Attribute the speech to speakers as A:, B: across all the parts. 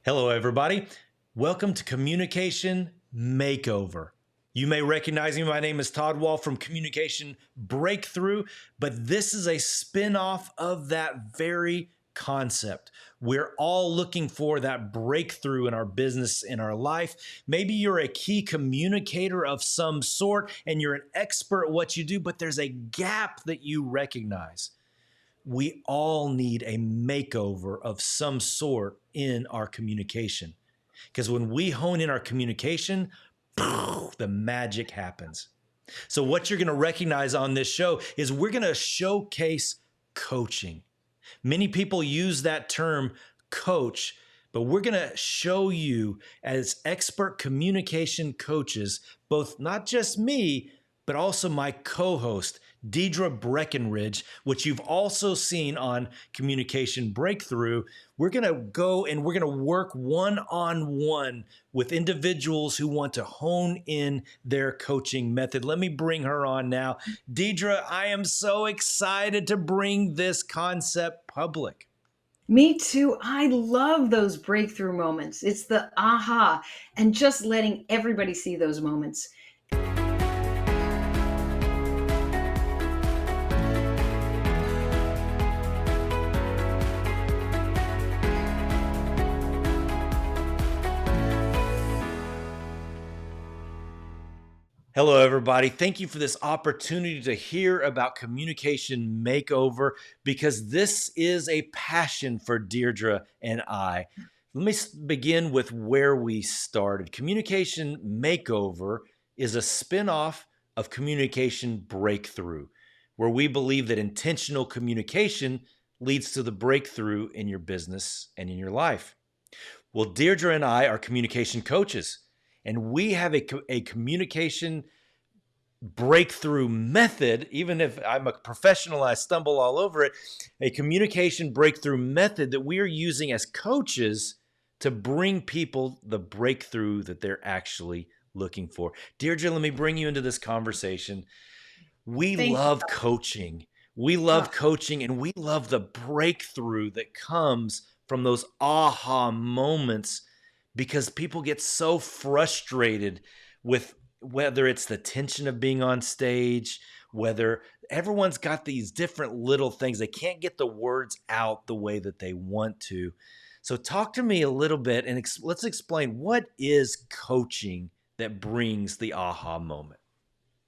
A: Hello, everybody. Welcome to Communication Makeover. You may recognize me. My name is Todd from Communication Breakthrough, but this is a spin-off of that very concept. We're all looking for that breakthrough in our business, in our life. Maybe you're a key communicator of some sort and you're an expert at what you do, but there's a gap that you recognize. We all need a makeover of some sort in our communication. Because when we hone in our communication, the magic happens. So what you're going to recognize on this show is we're going to showcase coaching. Many people use that term coach, but we're going to show you as expert communication coaches, both not just me, but also my co-host, Deirdre Breakenridge, which you've also seen on Communication Breakthrough. We're going to go and we're going to work one-on-one with individuals who want to hone in their coaching method. Let me bring her on now. Deirdre, I am so excited to bring this concept public.
B: Me too. I love those breakthrough moments. It's the aha and just letting everybody see those moments.
A: Hello, everybody. Thank you for this opportunity to hear about Communication Makeover because this is a passion for Deirdre and I. Let me begin with where we started. Communication Makeover is a spin-off of Communication Breakthrough, where we believe that intentional communication leads to the breakthrough in your business and in your life. Well, Deirdre and I are communication coaches. And we have a communication breakthrough method, even if I'm a professional, I stumble all over it, a communication breakthrough method that we are using as coaches to bring people the breakthrough that they're actually looking for. Deirdre, let me bring you into this conversation. We love coaching. We love coaching and we love the breakthrough that comes from those aha moments because people get so frustrated with whether it's the tension of being on stage, whether everyone's got these different little things. They can't get the words out the way that they want to. So talk to me a little bit and let's explain what is coaching that brings the aha moment.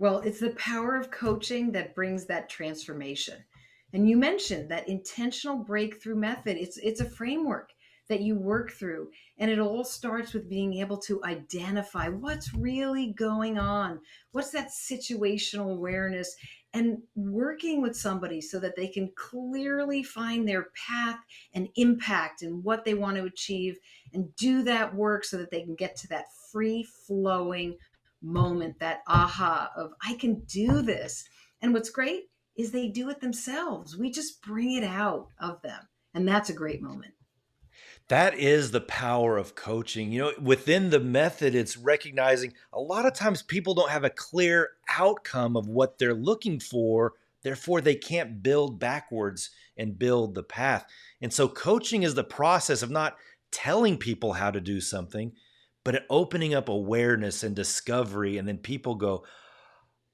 B: Well, it's the power of coaching that brings that transformation. And you mentioned that intentional breakthrough method. It's a framework that you work through. And it all starts with being able to identify what's really going on. What's that situational awareness and working with somebody so that they can clearly find their path and impact and what they want to achieve and do that work so that they can get to that free flowing moment, that aha of I can do this. And what's great is they do it themselves. We just bring it out of them. And that's a great moment.
A: That is the power of coaching. Within the method, it's recognizing a lot of times people don't have a clear outcome of what they're looking for. Therefore, they can't build backwards and build the path. And so coaching is the process of not telling people how to do something, but opening up awareness and discovery. And then people go,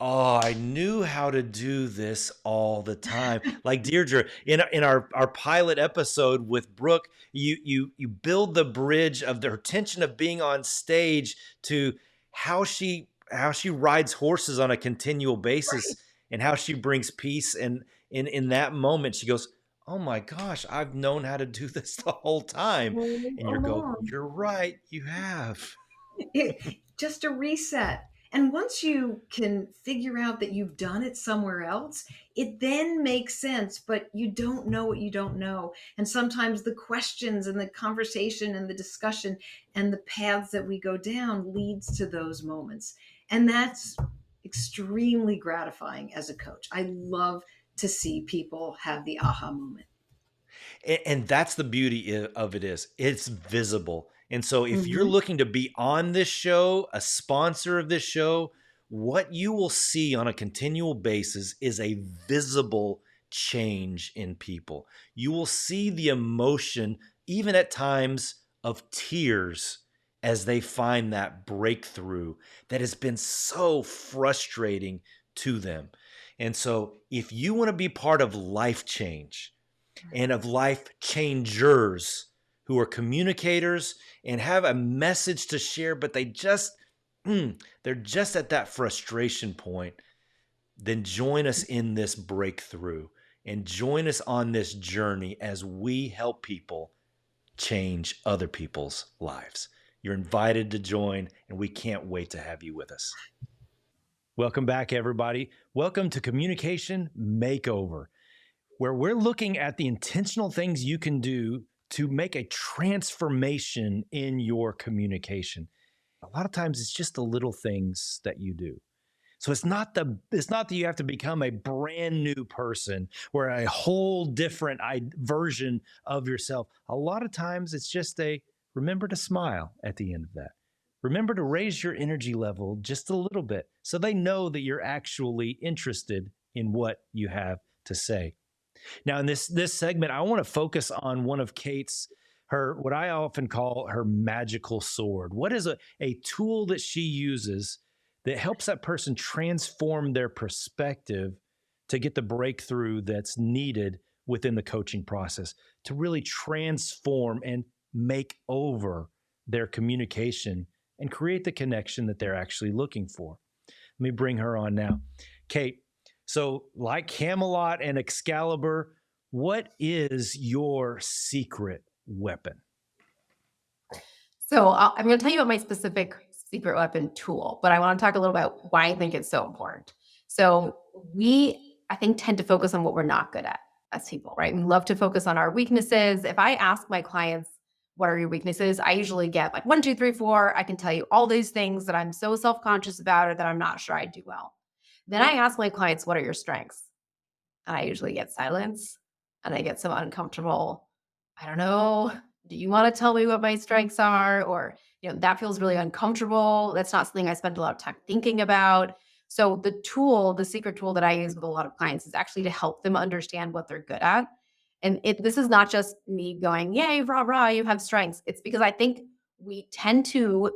A: oh, I knew how to do this all the time. Like Deirdre, in our pilot episode with Brooke, you build the bridge of the tension of being on stage to how she rides horses on a continual basis and how she brings peace. And in that moment, she goes, oh my gosh, I've known how to do this the whole time. And you go, you're right, you have.
B: Just a reset. And once you can figure out that you've done it somewhere else, it then makes sense, but you don't know what you don't know. And sometimes the questions and the conversation and the discussion and the paths that we go down leads to those moments. And that's extremely gratifying as a coach. I love to see people have the aha moment.
A: And that's the beauty of it is it's visible. And so if you're looking to be on this show, a sponsor of this show, what you will see on a continual basis is a visible change in people. You will see the emotion, even at times of tears as they find that breakthrough that has been so frustrating to them. And so, if you want to be part of life change and of life changers who are communicators and have a message to share, but they're just at that frustration point, then join us in this breakthrough and join us on this journey as we help people change other people's lives. You're invited to join, and we can't wait to have you with us. Welcome back, everybody. Welcome to Communication Makeover, where we're looking at the intentional things you can do to make a transformation in your communication. A lot of times it's just the little things that you do. So it's not that you have to become a brand new person or a whole different version of yourself. A lot of times it's just a remember to smile at the end of that. Remember to raise your energy level just a little bit so they know that you're actually interested in what you have to say. Now, in this segment, I want to focus on one of Kate's her what I often call her magical sword. What is a tool that she uses that helps that person transform their perspective to get the breakthrough that's needed within the coaching process to really transform and make over their communication and create the connection that they're actually looking for. Let me bring her on now. Kate, so like Camelot and Excalibur, what is your secret weapon?
C: So I'm going to tell you about my specific secret weapon tool, but I want to talk a little about why I think it's so important. So I think, tend to focus on what we're not good at as people, right? We love to focus on our weaknesses. If I ask my clients, what are your weaknesses? I usually get like 1, 2, 3, 4. I can tell you all these things that I'm so self-conscious about or that I'm not sure I do well. Then I ask my clients, what are your strengths? And I usually get silence and I get some uncomfortable, I don't know. Do you want to tell me what my strengths are? Or, that feels really uncomfortable. That's not something I spend a lot of time thinking about. So the secret tool that I use with a lot of clients is actually to help them understand what they're good at. And this is not just me going, yay, rah, rah, you have strengths. It's because I think we tend to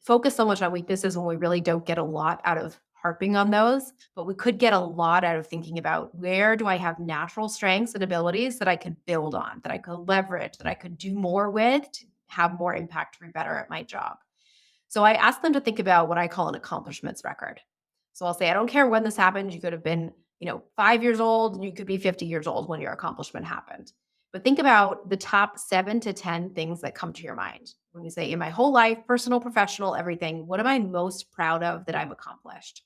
C: focus so much on weaknesses when we really don't get a lot out of harping on those, but we could get a lot out of thinking about where do I have natural strengths and abilities that I could build on, that I could leverage, that I could do more with to have more impact to be better at my job. So I asked them to think about what I call an accomplishments record. So I'll say, I don't care when this happened. You could have been, 5 years old. You could be 50 years old when your accomplishment happened. But think about the top 7 to 10 things that come to your mind. When you say in my whole life, personal, professional, everything, what am I most proud of that I've accomplished?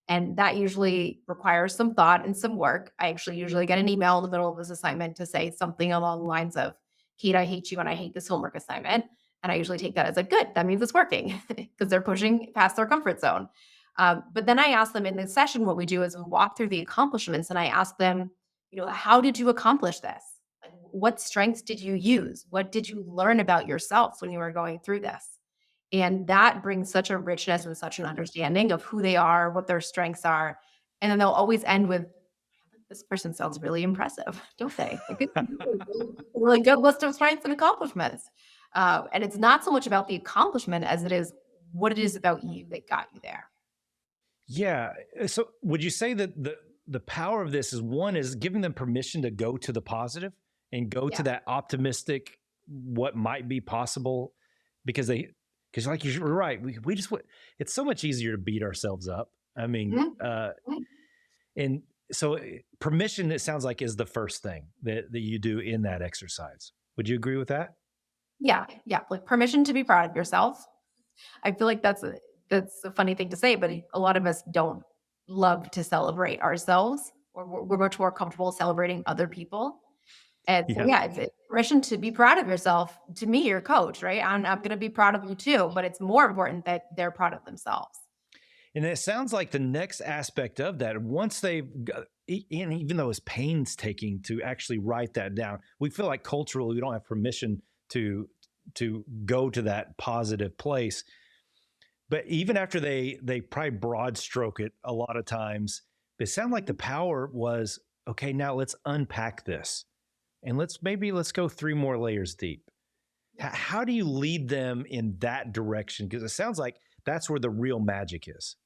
C: And that usually requires some thought and some work. I actually usually get an email in the middle of this assignment to say something along the lines of, Kate, I hate you and I hate this homework assignment. And I usually take that as a good, that means it's working because they're pushing past their comfort zone. But then I ask them in the session, what we do is we walk through the accomplishments and I ask them, how did you accomplish this? Like, what strengths did you use? What did you learn about yourself when you were going through this? And that brings such a richness and such an understanding of who they are, what their strengths are. And then they'll always end with, this person sounds really impressive, don't they? Like, it's a really good list of strengths and accomplishments. And it's not so much about the accomplishment as it is what it is about you that got you there.
A: Yeah. So would you say that the power of this is one is giving them permission to go to the positive and go to
C: Yeah.
A: that optimistic what might be possible because like you're right, we just it's so much easier to beat ourselves up. I mean,
C: Mhm. Mhm.
A: and so permission, it sounds like, is the first thing that you do in that exercise. Would you agree with that?
C: Yeah. Yeah. Like permission to be proud of yourself. I feel like that's a funny thing to say, but a lot of us don't love to celebrate ourselves, or we're much more comfortable celebrating other people. And so,
A: Yeah.
C: yeah, it's permission to be proud of yourself. To me, your coach, right? I'm going to be proud of you too, but it's more important that they're proud of themselves.
A: And it sounds like the next aspect of that, once they've got, and even though it's painstaking to actually write that down, we feel like culturally we don't have permission to go to that positive place. But even after they probably broad stroke it a lot of times, it sounded like the power was okay. Now let's unpack this, and let's go 3 more layers deep. How do you lead them in that direction? Because it sounds like that's where the real magic is.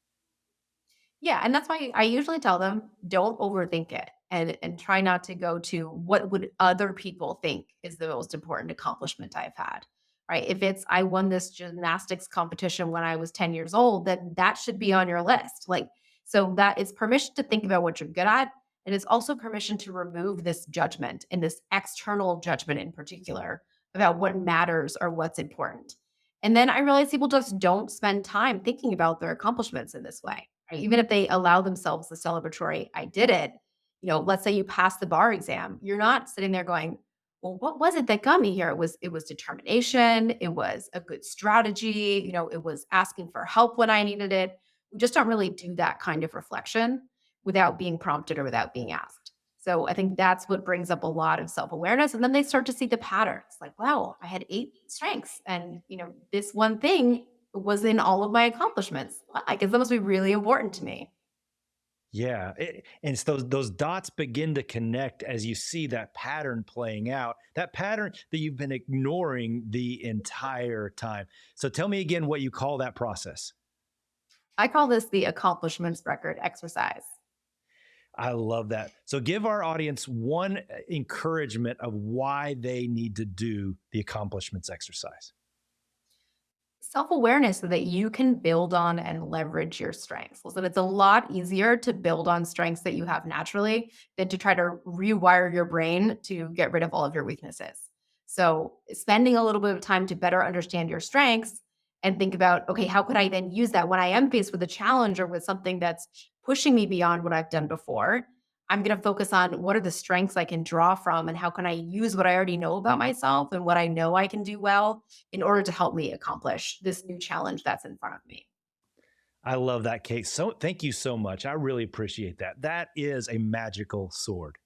C: Yeah, and that's why I usually tell them, don't overthink it and try not to go to what would other people think is the most important accomplishment I've had. Right? If it's I won this gymnastics competition when I was 10 years old, then that should be on your list. Like so that is permission to think about what you're good at. And it's also permission to remove this judgment and this external judgment in particular about what matters or what's important. And then I realize people just don't spend time thinking about their accomplishments in this way. Right? Even if they allow themselves the celebratory, I did it, let's say you pass the bar exam, you're not sitting there going, well, what was it that got me here? It was determination, it was a good strategy, it was asking for help when I needed it. We just don't really do that kind of reflection without being prompted or without being asked. So I think that's what brings up a lot of self-awareness. And then they start to see the patterns like, wow, I had 8 strengths. And, this one thing was in all of my accomplishments. I guess that must be really important to me.
A: Yeah, and it's those dots begin to connect as you see that pattern playing out, that pattern that you've been ignoring the entire time. So tell me again what you call that process.
C: I call this the accomplishments record exercise.
A: I love that. So give our audience one encouragement of why they need to do the accomplishments exercise.
C: Self-awareness so that you can build on and leverage your strengths. Listen, it's a lot easier to build on strengths that you have naturally than to try to rewire your brain to get rid of all of your weaknesses. So, spending a little bit of time to better understand your strengths and think about, okay, how could I then use that when I am faced with a challenge or with something that's pushing me beyond what I've done before? I'm going to focus on what are the strengths I can draw from and how can I use what I already know about myself and what I know I can do well in order to help me accomplish this new challenge that's in front of me.
A: I love that, Kate. So thank you so much. I really appreciate that. That is a magical sword.